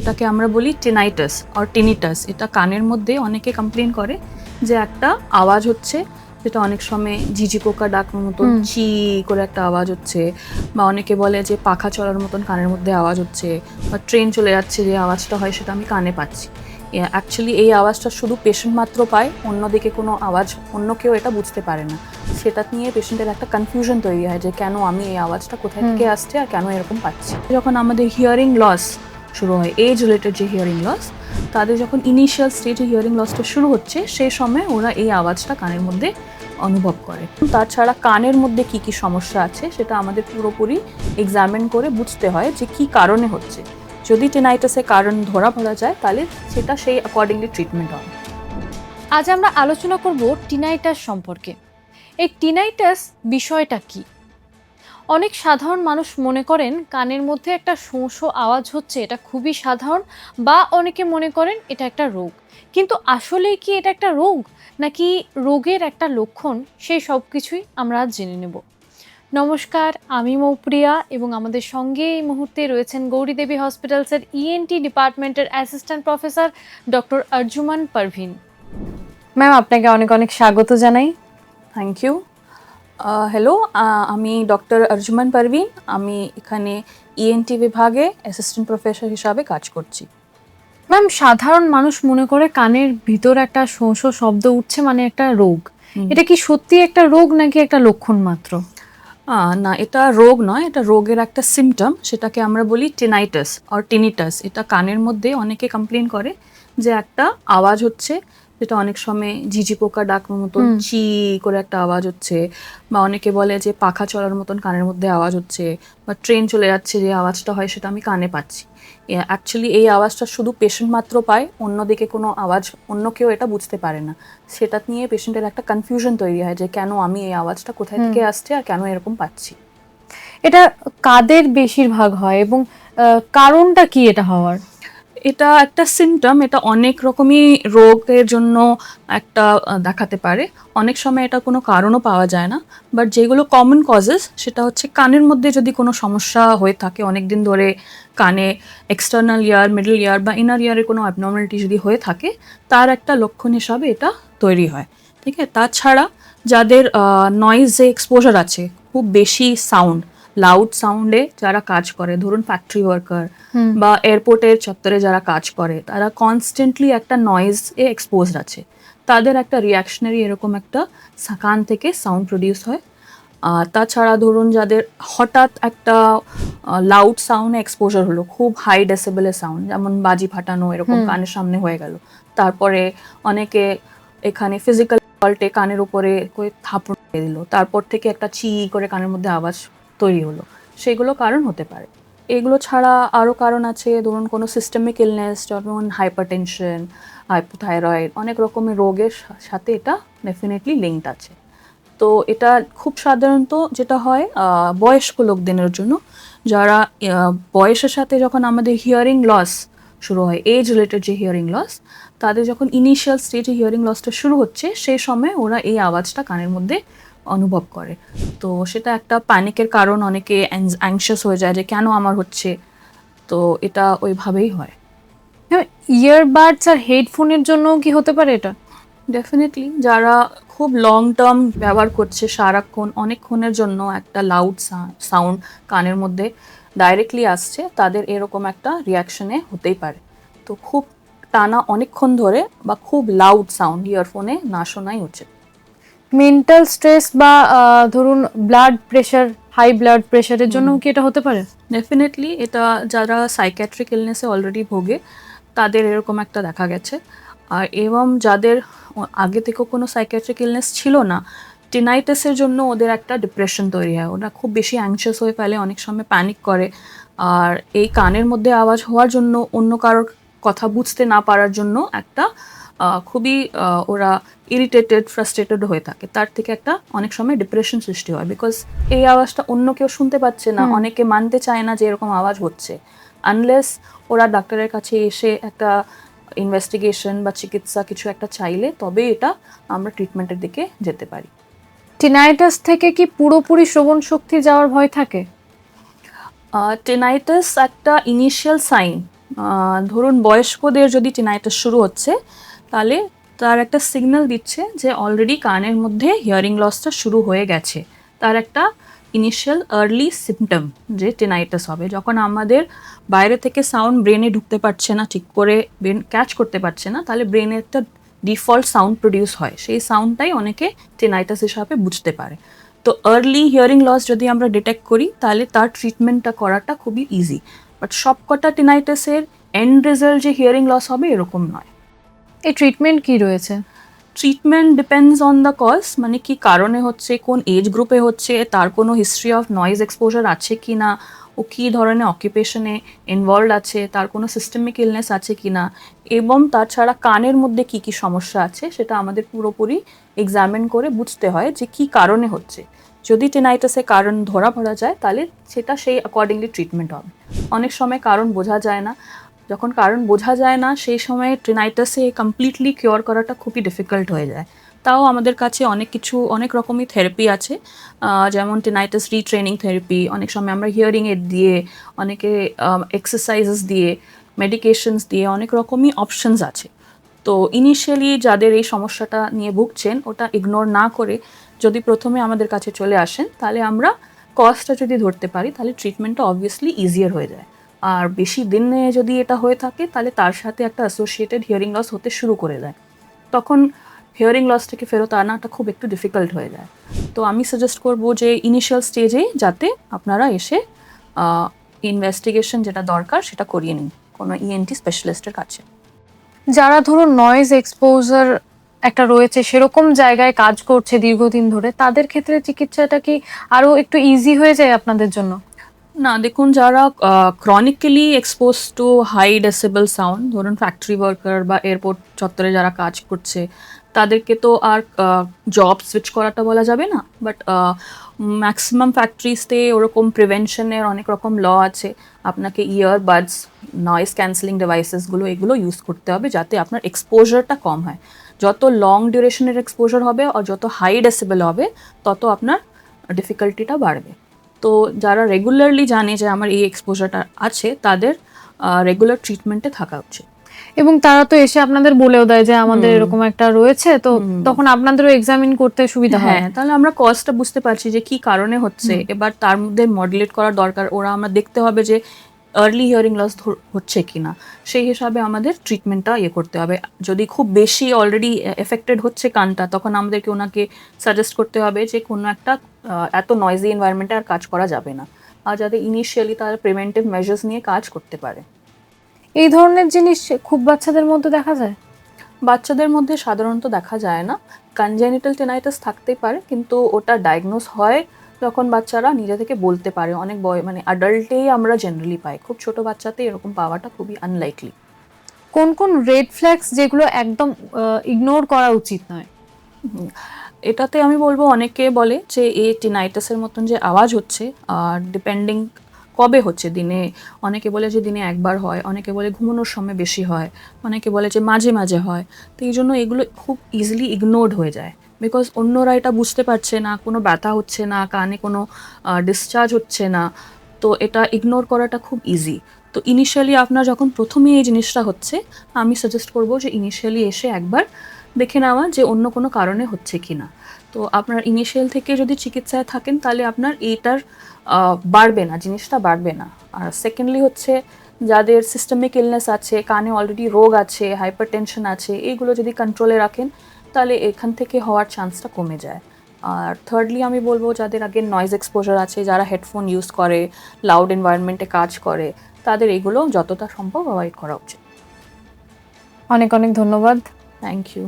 যেটাকে আমরা বলি টিনাইটাস অর টিনিটাস। এটা কানের মধ্যে অনেকে কমপ্লেন করে যে একটা আওয়াজ হচ্ছে, যেটা অনেক সময় ঝিঝি পোকা ডাকার মতন চি করে একটা আওয়াজ হচ্ছে, বা অনেকে বলে যে পাখা চলার মতন কানের মধ্যে আওয়াজ হচ্ছে, বা ট্রেন চলে যাচ্ছে যে আওয়াজটা হয় সেটা আমি কানে পাচ্ছি। অ্যাকচুয়ালি এই আওয়াজটা শুধু পেশেন্ট মাত্র পায়, অন্যদিকে কোনো আওয়াজ অন্য কেউ এটা বুঝতে পারে না। সেটা নিয়ে পেশেন্টের একটা কনফিউশন তৈরি হয় যে কেন আমি এই আওয়াজটা কোথায় থেকে আসছে আর কেন এরকম পাচ্ছি। যখন আমাদের হিয়ারিং লস শুরু হয়, এজ রিলেটেড যে হিয়ারিং লস, তাদের যখন ইনিশিয়াল স্টেজে হিয়ারিং লসটা শুরু হচ্ছে সেই সময় ওরা এই আওয়াজটা কানের মধ্যে অনুভব করে। তাছাড়া কানের মধ্যে কি কি সমস্যা আছে সেটা আমাদের পুরোপুরি এক্সামিন করে বুঝতে হয় যে কি কারণে হচ্ছে। যদি টিনাইটাসের কারণ ধরা পড়া যায় তাহলে সেটা সেই অ্যাকর্ডিংলি ট্রিটমেন্ট হবে। আজ আমরা আলোচনা করব টিনাইটাস সম্পর্কে। এই টিনাইটাস বিষয়টা কি? অনেক সাধারণ মানুষ মনে করেন কানের মধ্যে একটা শোঁ শোঁ আওয়াজ হচ্ছে, এটা খুবই সাধারণ, বা অনেকে মনে করেন এটা একটা রোগ। কিন্তু আসলেই কি এটা একটা রোগ নাকি রোগের একটা লক্ষণ, সেই সব কিছুই আমরা আজ জেনে নেব। নমস্কার, আমি মৌপ্রিয়া এবং আমাদের সঙ্গে এই মুহূর্তে রয়েছেন গৌরীদেবী হসপিটালসের ইএনটি ডিপার্টমেন্টের assistant professor doctor Arjuman Parvin. Ma'am, আপনাকে অনেক অনেক স্বাগত জানাই। Thank you. হ্যালো, আমি ডক্টর আরজুমান পারভিন। আমি এখানে ইএনটি বিভাগে অ্যাসিস্ট্যান্ট প্রফেসর হিসাবে কাজ করছি। ম্যাম, সাধারণ মানুষ মনে করে কানের ভিতর একটা শোঁ শোঁ শব্দ উঠছে মানে একটা রোগ। এটা কি সত্যি একটা রোগ নাকি একটা লক্ষণ মাত্র? না, এটা রোগ নয়, এটা রোগের একটা সিমটম। সেটাকে আমরা বলি টিনাইটাস অর টিনিটাস। এটা কানের মধ্যে অনেকে কমপ্লেন করে যে একটা আওয়াজ হচ্ছে, যেটা অনেক সময় ঝিঝি পোকা ডাকার মতন চি করে একটা আওয়াজ হচ্ছে, বা অনেকে বলে যে পাখা চলার মতন কানের মধ্যে আওয়াজ হচ্ছে, বা ট্রেন চলে যাচ্ছে যে আওয়াজটা হয় সেটা আমি কানে পাচ্ছি। অ্যাকচুয়ালি এই আওয়াজটা শুধু পেশেন্ট মাত্র পায়, অন্যদিকে কোনো আওয়াজ অন্য কেউ এটা বুঝতে পারে না। সেটা নিয়ে পেশেন্টের একটা কনফিউশন তৈরি হয় যে কেন আমি এই আওয়াজটা কোথায় থেকে আসছে আর কেন এরকম পাচ্ছি। এটা কাদের বেশিরভাগ হয় এবং কারণটা কি এটা হওয়ার? এটা একটা সিমটম, এটা অনেক রকমই রোগের জন্য একটা দেখাতে পারে। অনেক সময় এটা কোনো কারণও পাওয়া যায় না, বাট যেগুলো কমন কজেস সেটা হচ্ছে কানের মধ্যে যদি কোনো সমস্যা হয়ে থাকে অনেক দিন ধরে, কানে এক্সটার্নাল ইয়ার, মিডল ইয়ার বা ইনার ইয়ারে কোনো অ্যাবনর্মালিটি যদি হয়ে থাকে, তার একটা লক্ষণ হিসাবে এটা তৈরি হয়। ঠিক আছে, তাছাড়া যাদের নয়েজে এক্সপোজার আছে, খুব বেশি সাউন্ড, লাউড সাউন্ডে যারা কাজ করে, ধরুন ফ্যাক্টরি ওয়ার্কার বা এয়ারপোর্টের চত্বরে যারা কাজ করে, তারা কনস্ট্যান্টলি একটা নয়েজে এক্সপোজড আছে, তাদের একটা রিয়াকশনারি এরকম একটা কান থেকে সাউন্ড প্রডিউস হয়। তাছাড়া ধরুন যাদের হঠাৎ একটা লাউড সাউন্ডে এক্সপোজার হলো, খুব হাই ডেসিবেলের সাউন্ড, যেমন বাজি ফাটানো এরকম কানের সামনে হয়ে গেল, তারপরে অনেকে এখানে ফিজিক্যাল ফল্টে কানের উপরে থাপড় দিয়ে দিল, তারপর থেকে একটা চি করে কানের মধ্যে আওয়াজ তৈরি হলো, সেগুলো কারণ হতে পারে। এগুলো ছাড়া আরও কারণ আছে, ধরুন কোনো সিস্টেমিক ইলনেস, যেমন হাইপারটেনশন, হাইপোথাইরয়েড, অনেক রকমের রোগের সাথে এটা ডেফিনেটলি লিঙ্কড আছে। তো এটা খুব সাধারণত যেটা হয় বয়স্ক লোকদের জন্য, যারা বয়সের সাথে যখন আমাদের হিয়ারিং লস শুরু হয়, এজ রিলেটেড যে হিয়ারিং লস, তাদের যখন ইনিশিয়াল স্টেজে হিয়ারিং লসটা শুরু হচ্ছে সেই সময় ওরা এই আওয়াজটা কানের মধ্যে অনুভব করে। তো সেটা একটা প্যানিকের কারণ, অনেকে অ্যাংশাস হয়ে যায় যে কেন আমার হচ্ছে। তো এটা ওইভাবেই হয়। ইয়ারবাডস আর হেডফোনের জন্যও কি হতে পারে এটা? ডেফিনেটলি, যারা খুব লং টার্ম ব্যবহার করছে সারাক্ষণ, অনেকক্ষণের জন্য একটা লাউড সাউন্ড কানের মধ্যে ডাইরেক্টলি আসছে, তাদের এরকম একটা রিয়াকশনে হতেই পারে। তো খুব টানা অনেকক্ষণ ধরে বা খুব লাউড সাউন্ড ইয়ারফোনে না শোনাই উচিত। মেন্টাল স্ট্রেস বা ধরুন ব্লাড প্রেশার, হাই ব্লাড প্রেশারের জন্য কি এটা হতে পারে? ডেফিনেটলি, এটা যারা সাইকিয়াট্রিক ইলনেসে অলরেডি ভোগে তাদের এরকম একটা দেখা গেছে। আর এবং যাদের আগে থেকেও কোনো সাইকিয়াট্রিক ইলনেস ছিল না, টিনাইটাসের জন্য ওদের একটা ডিপ্রেশন তৈরি হয়, ওরা খুব বেশি অ্যাংশাস হয়ে ফেলে, অনেক সময় প্যানিক করে। আর এই কানের মধ্যে আওয়াজ হওয়ার জন্য, অন্য কারোর কথা বুঝতে না পারার জন্য একটা খুবই ওরা ইরিটেটেড, ফ্রাস্ট্রেটেড হয়ে থাকে, তার থেকে একটা অনেক সময় ডিপ্রেশন সৃষ্টি হয়, বিকজ এই আওয়াজটা অন্য কেউ শুনতে পাচ্ছে না, অনেকে মানতে চায় না যে এরকম আওয়াজ হচ্ছে, আনলেস ওরা ডাক্তারের কাছে এসে একটা ইনভেস্টিগেশন বা চিকিৎসা কিছু একটা চাইলে তবে এটা আমরা ট্রিটমেন্টের দিকে যেতে পারি। টিনাইটাস থেকে কি পুরোপুরি শ্রবণ শক্তি যাওয়ার ভয় থাকে? টিনাইটাস একটা ইনিশিয়াল সাইন, ধরুন বয়স্কদের যদি টিনাইটাস শুরু হচ্ছে, তাহলে তার একটা সিগন্যাল দিচ্ছে যে অলরেডি কানের মধ্যে হিয়ারিং লসটা শুরু হয়ে গেছে। তার একটা ইনিশিয়াল আর্লি সিমটম যে টিনাইটাস হবে, যখন আমাদের বাইরে থেকে সাউন্ড ব্রেনে ঢুকতে পারছে না, ঠিক করে ব্রেন ক্যাচ করতে পারছে না, তাহলে ব্রেনে একটা ডিফল্ট সাউন্ড প্রডিউস হয়, সেই সাউন্ডটাই অনেকে টিনাইটাস হিসাবে বুঝতে পারে। তো আর্লি হিয়ারিং লস যদি আমরা ডিটেক্ট করি, তাহলে তার ট্রিটমেন্টটা করাটা খুবই ইজি। বাট সবকটা টিনাইটাসের এন্ড রেজাল্ট যে হিয়ারিং লস হবে এরকম নয়। এই ট্রিটমেন্ট কি রয়েছে? Treatment depends on the cause, মানে কি কারণে হচ্ছে, কোন এজ গ্রুপে হচ্ছে, তার কোনো হিস্ট্রি অফ নয়েজ এক্সপোজার আছে কি না, ও কী ধরনের অকুপেশনে ইনভলভ আছে, তার কোনো সিস্টেমিক ইলনেস আছে কি না, এবং তাছাড়া কানের মধ্যে কি কি সমস্যা আছে সেটা আমাদের পুরোপুরি এক্সামিন করে বুঝতে হয় যে কি কারণে হচ্ছে। যদি টিনাইটাসের কারণ ধরা পড়া যায়, তাহলে সেটা সেই অ্যাকর্ডিংলি ট্রিটমেন্ট হবে। অনেক সময় কারণ বোঝা যায় না, যখন কারণ বোঝা যায় না সেই সময় টিনাইটাসে কমপ্লিটলি কিওর করাটা খুবই ডিফিকাল্ট হয়ে যায়। তাও আমাদের কাছে অনেক রকমই থেরাপি আছে, যেমন টিনাইটাস রিট্রেনিং থেরাপি, অনেক সময় আমরা হিয়ারিং এড দিয়ে, অনেকে এক্সারসাইজেস দিয়ে, মেডিকেশনস দিয়ে, অনেক রকমই অপশনস আছে। তো ইনিশিয়ালি যাদের এই সমস্যাটা নিয়ে ভুগছেন, ওটা ইগনোর না করে যদি প্রথমে আমাদের কাছে চলে আসেন, তাহলে আমরা কজটা যদি ধরতে পারি, তাহলে ট্রিটমেন্টটা অবভিয়াসলি ইজিয়ার হয়ে যায়। আর বেশি দিনে যদি এটা হয়ে থাকে, তাহলে তার সাথে একটা অ্যাসোসিয়েটেড হিয়ারিং লস হতে শুরু করে দেয়, তখন হিয়ারিং লস থেকে ফেরত আনাটা খুব একটু ডিফিকাল্ট হয়ে যায়। তো আমি সাজেস্ট করব যে ইনিশিয়াল স্টেজেই যাতে আপনারা এসে ইনভেস্টিগেশন যেটা দরকার সেটা করিয়ে নিন কোনো ইএনটি স্পেশালিস্টের কাছে। যারা ধরুন নয়েজ এক্সপোজার একটা রয়েছে, সেরকম জায়গায় কাজ করছে দীর্ঘদিন ধরে, তাদের ক্ষেত্রে চিকিৎসাটা কি আরো একটু ইজি হয়ে যায় আপনাদের জন্য? না, দেখুন, যারা chronically expose to high decibel sound, ধরুন ফ্যাক্টরি ওয়ার্কার বা এয়ারপোর্ট চত্বরে যারা কাজ করছে, তাদেরকে তো আর জব সুইচ করাটা বলা যাবে না, বাট ম্যাক্সিমাম ফ্যাক্টরিজতে ওরকম প্রিভেনশনের অনেক রকম ল আছে। আপনাকে ইয়ারবাডস, নয়েজ ক্যান্সেলিং ডিভাইসেসগুলো এগুলো ইউজ করতে হবে, যাতে আপনার এক্সপোজারটা কম হয়। যত লং ডিউরেশনের এক্সপোজার হবে আর যত হাই ডেসিবেল হবে, তত আপনার ডিফিকাল্টিটা বাড়বে। তো যারা রেগুলারলি জানে যে আমার এই এক্সপোজারটা আছে, তাদের রেগুলার ট্রিটমেন্টে থাকা উচিত। এবং তারা তো এসে আপনাদের বলেও দেয় যে আমাদের এরকম একটা রয়েছে, তো তখন আপনাদেরও এক্সামিন করতে সুবিধা হয়। হ্যাঁ, তাহলে আমরা কজটা বুঝতে পারছি যে কি কারণে হচ্ছে, এবার তার মধ্যে মডুলেট করার দরকার। আমরা দেখতে হবে যে আর্লি হিয়ারিং লস হচ্ছে কি না, সেই হিসাবে আমাদের ট্রিটমেন্টটা করতে হবে। যদি খুব বেশি অলরেডি এফেক্টেড হচ্ছে কানটা, তখন আমাদেরকে ওনাকে সাজেস্ট করতে হবে যে কোনো একটা এত নয়েজি এনভায়রনমেন্টে আর কাজ করা যাবে না, আর যাতে ইনিশিয়ালি তারা প্রিভেন্টিভ মেজার্স নিয়ে কাজ করতে পারে। এই ধরনের জিনিস খুব বাচ্চাদের মধ্যে দেখা যায়? বাচ্চাদের মধ্যে সাধারণত দেখা যায় না, কনজেনিটাল টিনাইটাস থাকতেই পারে, কিন্তু ওটা ডায়াগনোস হয় যখন বাচ্চারা নিজে থেকে বলতে পারে। অনেক মানে অ্যাডাল্টেই আমরা জেনারেলি পাই, খুব ছোট বাচ্চাতে এরকম পাওয়াটা খুবই আনলাইকলি। কোন কোন রেড ফ্ল্যাগস যেগুলো একদম ইগনোর করা উচিত নয়? এটাতে আমি বলবো, অনেকে বলে যে এই টিনাইটাসের মতন যে আওয়াজ হচ্ছে, আর ডিপেন্ডিং কবে হচ্ছে, দিনে অনেকে বলে যে দিনে একবার হয়, অনেকে বলে ঘুমানোর সময় বেশি হয়, অনেকে বলে যে মাঝে মাঝে হয়। তো এই জন্য এগুলো খুব ইজিলি ইগনোরড হয়ে যায়, বিকজ অন্যরা এটা বুঝতে পারছে না, কোনো ব্যথা হচ্ছে না, কানে কোনো ডিসচার্জ হচ্ছে না, তো এটা ইগনোর করাটা খুব ইজি। তো ইনিশিয়ালি আপনার যখন প্রথমেই এই জিনিসটা হচ্ছে, আমি সাজেস্ট করবো যে ইনিশিয়ালি এসে একবার দেখে নেওয়া যে অন্য কোনো কারণে হচ্ছে কি না। তো আপনার ইনিশিয়াল থেকে যদি চিকিৎসায় থাকেন, তাহলে আপনার এইটার বাড়বে না, জিনিসটা বাড়বে না। আর সেকেন্ডলি হচ্ছে, যাদের সিস্টেমিক ইলনেস আছে, কানে অলরেডি রোগ আছে, হাইপার টেনশন আছে, এইগুলো যদি কন্ট্রোলে রাখেন, তাহলে এখান থেকে হওয়ার চান্সটা কমে যায়। আর থার্ডলি আমি বলবো, যাদের আগে নয়েজ এক্সপোজার আছে, যারা হেডফোন ইউজ করে, লাউড এনভায়রনমেন্টে কাজ করে, তাদের এগুলো যতটা সম্ভব অ্যাভয়েড করা উচিত। অনেক অনেক ধন্যবাদ। Thank you.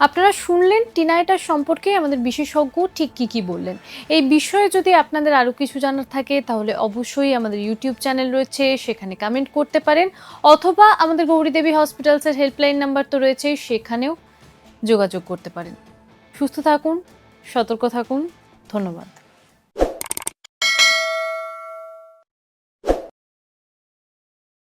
আপনারা শুনলেন টিনাইটাস সম্পর্কে আমাদের বিশেষজ্ঞ ঠিক কি বললেন। এই বিষয়ে যদি আপনাদের আরও কিছু জানার থাকে, তাহলে অবশ্যই আমাদের ইউটিউব চ্যানেল রয়েছে, সেখানে কমেন্ট করতে পারেন, অথবা আমাদের গৌরীদেবী হসপিটালসের হেল্পলাইন নাম্বার তো রয়েছে, সেখানেও যোগাযোগ করতে পারেন। সুস্থ থাকুন, সতর্ক থাকুন, ধন্যবাদ।